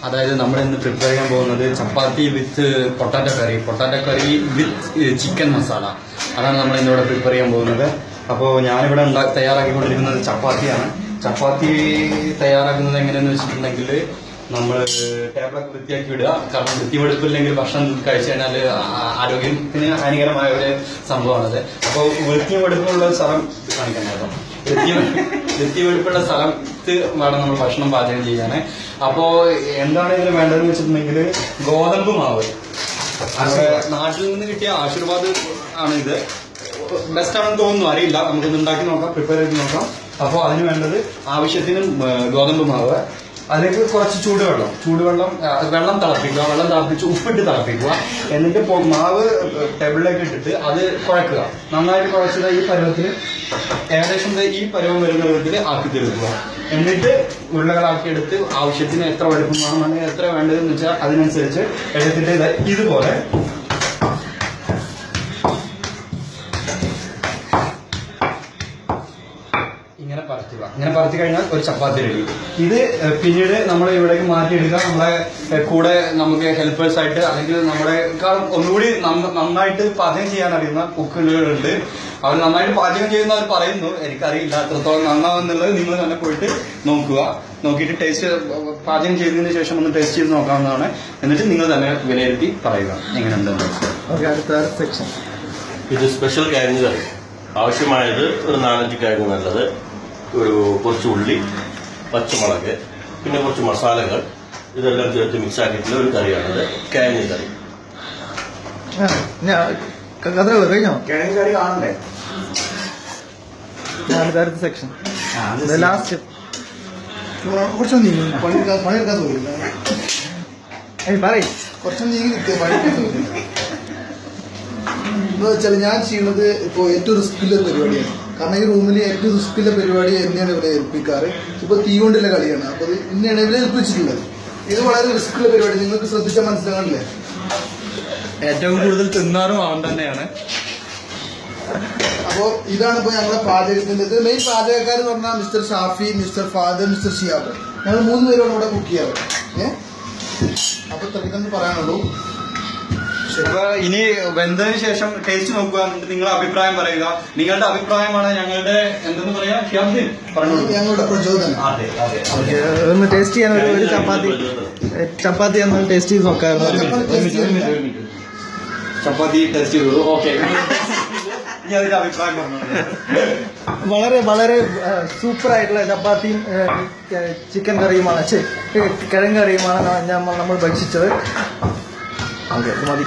അതായത് നമ്മൾ ഇന്ന് പ്രിപ്പയർ ചെയ്യാൻ പോകുന്നത് chapati with potato curry with chicken masala. അതാണ് നമ്മൾ ഇന്നിവിടെ പ്രിപ്പയർ ചെയ്യാൻ പോകുന്നത്. അപ്പോൾ ഞാനിവിടെ തയ്യാറാക്കിക്കൊണ്ടിരിക്കുന്നത് ചപ്പാത്തിയാണ്. ചപ്പാത്തി തയ്യാറാക്കുന്നത് എങ്ങനെയെന്ന് വെച്ചിട്ടുണ്ടെങ്കിൽ നമ്മൾ ടേബിളൊക്കെ വൃത്തിയാക്കി വിടുക. കാരണം വൃത്തിവെടുപ്പില്ലെങ്കിൽ ഭക്ഷണം കഴിച്ചു കഴിഞ്ഞാൽ ആരോഗ്യത്തിന് ഹാനികരമായ ഒരു സംഭവമാണത്. അപ്പോൾ വൃത്തിവെടുപ്പുള്ള സ്ഥലം കാണിക്കണമായിരുന്നു. വൃത്തിവെടുപ്പുള്ള സ്ഥലത്ത് വേണം നമ്മൾ ഭക്ഷണം പാചകം ചെയ്യാൻ. അപ്പോൾ എന്താണ് ഇതിന് വേണ്ടതെന്ന് വെച്ചിട്ടുണ്ടെങ്കിൽ ഗോതമ്പ് മാവ്. നാട്ടിൽ നിന്ന് കിട്ടിയ ആശീർവാദ് ആണ് ഇത്. ബെസ്റ്റ് ആണെന്ന് തോന്നുന്നു, അറിയില്ല. നമുക്കൊന്ന് ഉണ്ടാക്കി നോക്കാം, പ്രിപ്പയർ ചെയ്ത് നോക്കാം. അപ്പോൾ അതിന് വേണ്ടത് ആവശ്യത്തിന് ഗോതമ്പ് മാവ്, അതിലേക്ക് കുറച്ച് വെള്ളം തിളപ്പിച്ച് ഉപ്പിട്ട് തിളപ്പിക്കുക. എന്നിട്ട് മാവ് ടേബിളിലേക്ക് ഇട്ടിട്ട് അത് കുഴക്കുക. നന്നായിട്ട് കുഴച്ചത് ഈ പരുവത്തിൽ, ഏകദേശം ഈ പരുവം വരുന്ന വിധത്തിൽ ആക്കി തീർക്കുക. എന്നിട്ട് ഉരുളകളാക്കിയെടുത്ത് ആവശ്യത്തിന് എത്ര വലുപ്പം വേണമെന്നുണ്ടെങ്കിൽ എത്ര വേണ്ടതെന്ന് വെച്ചാൽ അതിനനുസരിച്ച് എടുത്തിട്ട് ഇതുപോലെ ഇങ്ങനെ പരത്തി കഴിഞ്ഞാൽ ഒരു ചപ്പാത്തി റെഡി. ഇത് പിന്നീട് നമ്മൾ ഇവിടേക്ക് മാറ്റിയെടുക്കുക. നമ്മളെ കൂടെ നമുക്ക് ഹെൽപ്പേഴ്സ് ആയിട്ട്, അല്ലെങ്കിൽ നമ്മളെക്കാളും ഒന്നുകൂടി നന്നായിട്ട് പാചകം ചെയ്യാൻ അറിയുന്ന കുക്കുകളുണ്ട്. അവർ നന്നായിട്ട് പാചകം ചെയ്യുന്നവർ പറയുന്നു. എനിക്കറിയില്ല എത്രത്തോളം നന്നാവുന്നുള്ളത്. നിങ്ങൾ തന്നെ പോയിട്ട് നോക്കിയിട്ട് ടേസ്റ്റ്, പാചകം ചെയ്തതിന് ശേഷം ഒന്ന് ടേസ്റ്റ് ചെയ്ത് നോക്കാവുന്നതാണ്. എന്നിട്ട് നിങ്ങൾ തന്നെ വിലയിരുത്തി പറയുക എങ്ങനെയുണ്ടെന്ന്. അടുത്ത സെക്ഷൻ. ഇത് സ്പെഷ്യൽ കിഴങ്ങ് കറി. ആവശ്യമായത് ഒരു 4-5 കിഴങ്ങ് നല്ലത്, കുറച്ച് ഉള്ളി, പച്ചമുളക്, പിന്നെ കുറച്ച് മസാലകൾ, ഇതെല്ലാം ചേർത്ത് മിക്സ് ആക്കിയിട്ടുള്ള ഒരു കറിയാണത് കിഴങ്ങ് കറി. കഴിഞ്ഞോ? കിഴങ്ങ് കറി കാണണ്ടേ? അടുത്ത സെക്ഷൻ ലാസ്റ്റ്. കുറച്ചൊന്നും നീങ്ങി പണിയെടുക്കാൻ തോന്നില്ല. പറയും കുറച്ചൊന്നും നീങ്ങി നിൽക്കുക, പണിയെടുക്കാൻ തോന്നില്ല. എന്ന് വെച്ചാൽ ഞാൻ ചെയ്യുന്നത് ഇപ്പോൾ ഏറ്റവും റിസ്ക്കുള്ള പരിപാടിയാണ്. കാരണം ഈ റൂമിൽ ഏറ്റവും റിസ്ക്കുള്ള പരിപാടി എന്നെയാണ് ഇവിടെ ഏൽപ്പിക്കാറ്. ഇപ്പോൾ തീ കൊണ്ടുള്ള കളിയാണ്. അപ്പോൾ ഇന്നെയാണ് ഇവിടെ ഏൽപ്പിച്ചിട്ടുള്ളത്. ഇത് വളരെ റിസ്ക്കുള്ള പരിപാടി. നിങ്ങൾക്ക് ശ്രദ്ധിച്ചാൽ മനസ്സിലാകാനില്ലേ? ഏറ്റവും കൂടുതൽ തിന്നാറും അവൻ തന്നെയാണ്. അപ്പോൾ ഇതാണ് ഇപ്പോൾ ഞങ്ങളുടെ പാചകത്തിൻ്റെ ഇത്. മെയിൻ പാചകക്കാർ എന്ന് പറഞ്ഞാൽ mister Shafi, mister father, mister Shiyab. ഞങ്ങൾ 3 പേരാണ് ഇവിടെ കുക്ക് ചെയ്യാറ്. അപ്പോൾ ഇത്രയ്ക്ക് പറയാനുള്ളൂ. അപ്പൊ ഇനി വെന്തതിന് ശേഷം ടേസ്റ്റ് നോക്കുക. നിങ്ങളുടെ അഭിപ്രായം പറയുക. നിങ്ങളുടെ അഭിപ്രായമാണ് ഞങ്ങളുടെ എന്തെന്ന് പറയാ, ഞങ്ങളുടെ പ്രചോദനം. ഒന്ന് ടേസ്റ്റ് ചെയ്യാൻ ഒരു ചപ്പാത്തി ഒന്ന് ടേസ്റ്റ് ചെയ്ത് നോക്കാറുണ്ട്. ചപ്പാത്തി ടേസ്റ്റ് ചെയ്തു. ഓക്കെ, ഇനി അതിന്റെ അഭിപ്രായം പറഞ്ഞു. വളരെ വളരെ സൂപ്പർ ആയിട്ടുള്ള ചപ്പാത്തിയും ചിക്കൻ കറിയുമാണ്, കിഴങ്ങ് കറിയുമാണ് നമ്മൾ ഭക്ഷിച്ചത്. ഓക്കെ, മതി.